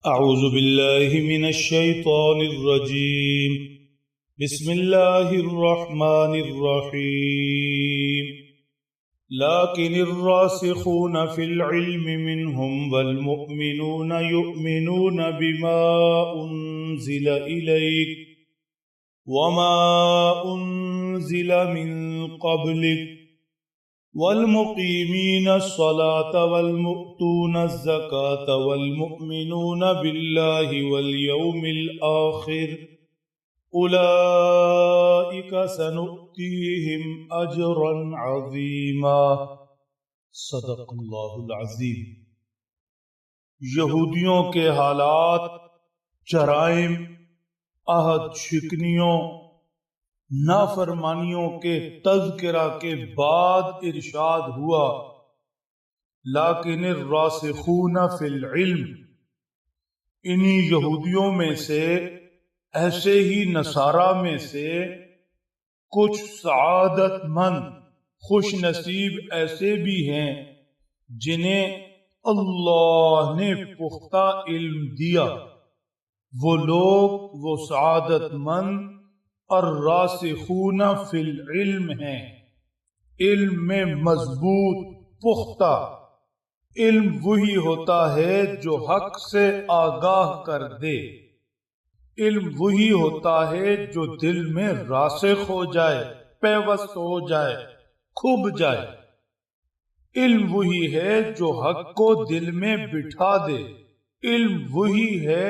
أعوذ بالله من الشيطان الرجيم. بسم الله الرحمن الرحيم. لكن الراسخون في العلم منهم والمؤمنون يؤمنون بما أنزل إليك وما أنزل من قبلك والمقيمين الصلاة والمؤتون الزكاة والمؤمنون بالله واليوم الآخر أولئك سنؤتيهم أجرا عظيما. صدق اللہ العظیم. یہودیوں کے حالات، جرائم، عہد شکنیوں، نافرمانیوں کے تذکرہ کے بعد ارشاد ہوا لیکن الراسخون فی العلم، انہی یہودیوں میں سے، ایسے ہی نصارہ میں سے کچھ سعادت مند خوش نصیب ایسے بھی ہیں جنہیں اللہ نے پختہ علم دیا. وہ لوگ، وہ سعادت مند الراسخون فی العلم ہیں، علم میں مضبوط پختہ. علم وہی ہوتا ہے جو حق سے آگاہ کر دے، علم وہی ہوتا ہے جو دل میں راسخ ہو جائے، پیوست ہو جائے، کھب جائے. علم وہی ہے جو حق کو دل میں بٹھا دے، علم وہی ہے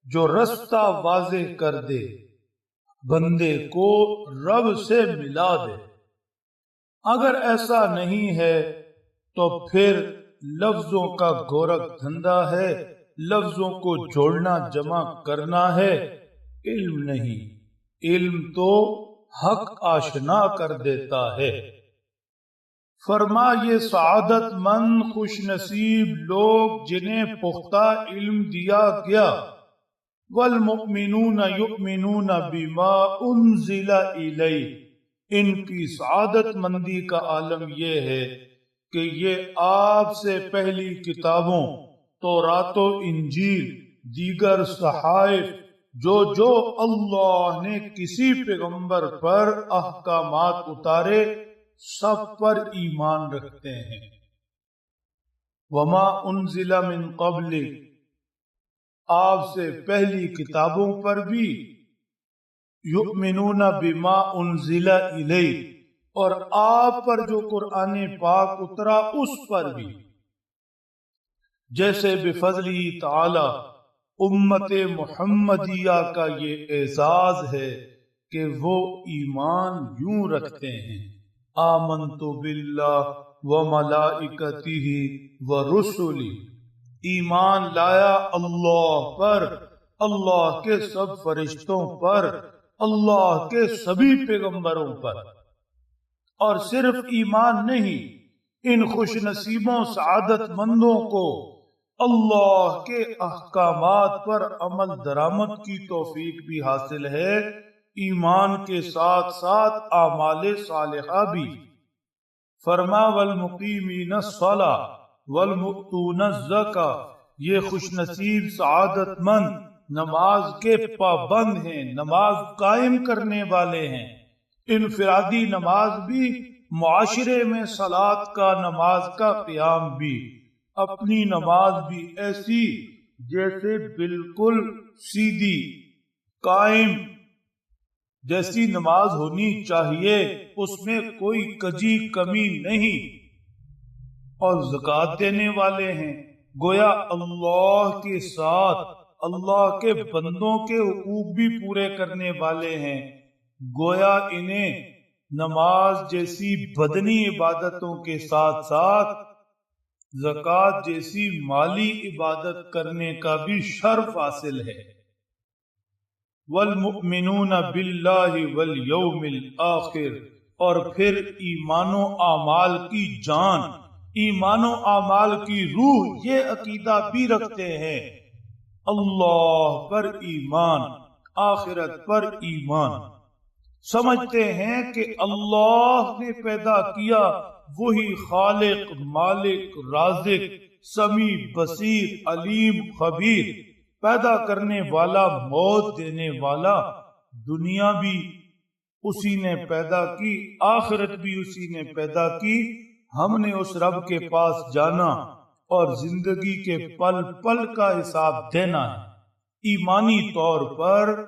جو رستہ واضح کر دے، بندے کو رب سے ملا دے. اگر ایسا نہیں ہے تو پھر لفظوں کا گورکھ دھندا ہے، لفظوں کو جوڑنا جمع کرنا ہے، علم نہیں. علم تو حق آشنا کر دیتا ہے. فرما یہ سعادت مند خوش نصیب لوگ جنہیں پختہ علم دیا گیا، والمؤمنون یؤمنون بما انزل الیک، ان کی سعادت مندی کا عالم یہ ہے کہ یہ آپ سے پہلی کتابوں تورات و انجیل، دیگر صحائف جو اللہ نے کسی پیغمبر پر احکامات اتارے سب پر ایمان رکھتے ہیں. وما انزل من قبلک، آپ سے پہلی کتابوں پر بھی، یؤمنون بما انزل الیک، اور آپ پر جو قرآن پاک اترا اس پر بھی. جیسے بفضلہ تعالی امت محمدیہ کا یہ اعزاز ہے کہ وہ ایمان یوں رکھتے ہیں، آمنت باللہ وملائکتہ ورسلہ، ایمان لایا اللہ پر، اللہ کے سب فرشتوں پر، اللہ کے سبھی پیغمبروں پر. اور صرف ایمان نہیں، ان خوش نصیبوں سعادت مندوں کو اللہ کے احکامات پر عمل درآمد کی توفیق بھی حاصل ہے، ایمان کے ساتھ ساتھ اعمال صالحہ بھی. فرما والمقیمین الصلاۃ والمؤتون الزکاۃ، یہ خوش نصیب سعادت مند نماز کے پابند ہیں، نماز قائم کرنے والے ہیں. انفرادی نماز بھی، معاشرے میں صلاۃ کا، نماز کا قیام بھی. اپنی نماز بھی ایسی جیسے بالکل سیدھی قائم جیسی نماز ہونی چاہیے، اس میں کوئی کجی کمی نہیں. اور زکوٰۃ دینے والے ہیں، گویا اللہ کے ساتھ اللہ کے بندوں کے حقوق بھی پورے کرنے والے ہیں. گویا انہیں نماز جیسی بدنی عبادتوں کے ساتھ ساتھ زکوٰۃ جیسی مالی عبادت کرنے کا بھی شرف حاصل ہے. والمؤمنون باللہ والیوم الآخر، اور پھر ایمان و اعمال کی جان، ایمان و اعمال کی روح یہ عقیدہ بھی رکھتے ہیں، اللہ پر ایمان، آخرت پر ایمان. سمجھتے ہیں کہ اللہ نے پیدا کیا وہی خالق، مالک، رازق، سمیع، بصیر، علیم، خبیر، پیدا کرنے والا، موت دینے والا، دنیا بھی اسی نے پیدا کی، آخرت بھی اسی نے پیدا کی۔ ہم نے اس رب کے پاس جانا اور زندگی کے پل پل کا حساب دینا ہے، ایمانی طور پر،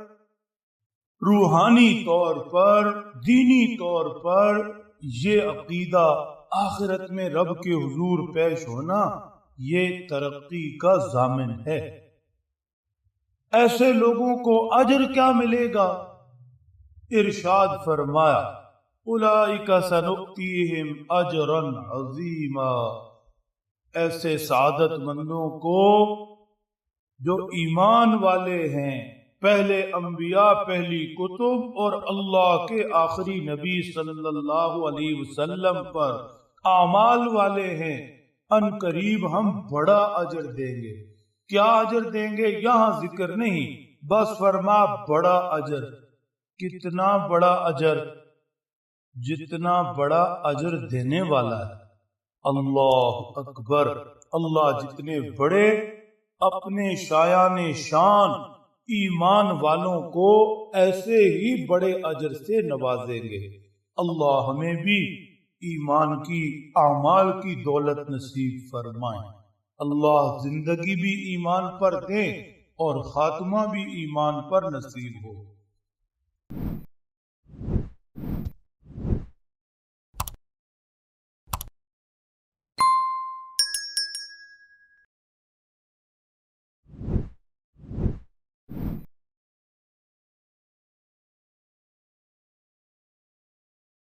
روحانی طور پر، دینی طور پر۔ یہ عقیدہ آخرت میں رب کے حضور پیش ہونا، یہ ترقی کا ضامن ہے۔ ایسے لوگوں کو اجر کیا ملے گا؟ ارشاد فرمایا اولئک سنؤتیہم اجرا عظیما، ایسے سعادت مندوں کو جو ایمان والے ہیں، پہلے انبیاء، پہلی کتب اور اللہ کے آخری نبی صلی اللہ علیہ وسلم پر اعمال والے ہیں، ان قریب ہم بڑا اجر دیں گے۔ کیا اجر دیں گے یہاں ذکر نہیں، بس فرما بڑا اجر۔ کتنا بڑا اجر؟ جتنا بڑا اجر دینے والا ہے۔ اللہ اکبر! اللہ جتنے بڑے اپنے شایان شان ایمان والوں کو ایسے ہی بڑے اجر سے نوازیں گے۔ اللہ ہمیں بھی ایمان کی، اعمال کی دولت نصیب فرمائیں۔ اللہ زندگی بھی ایمان پر دیں اور خاتمہ بھی ایمان پر نصیب ہو۔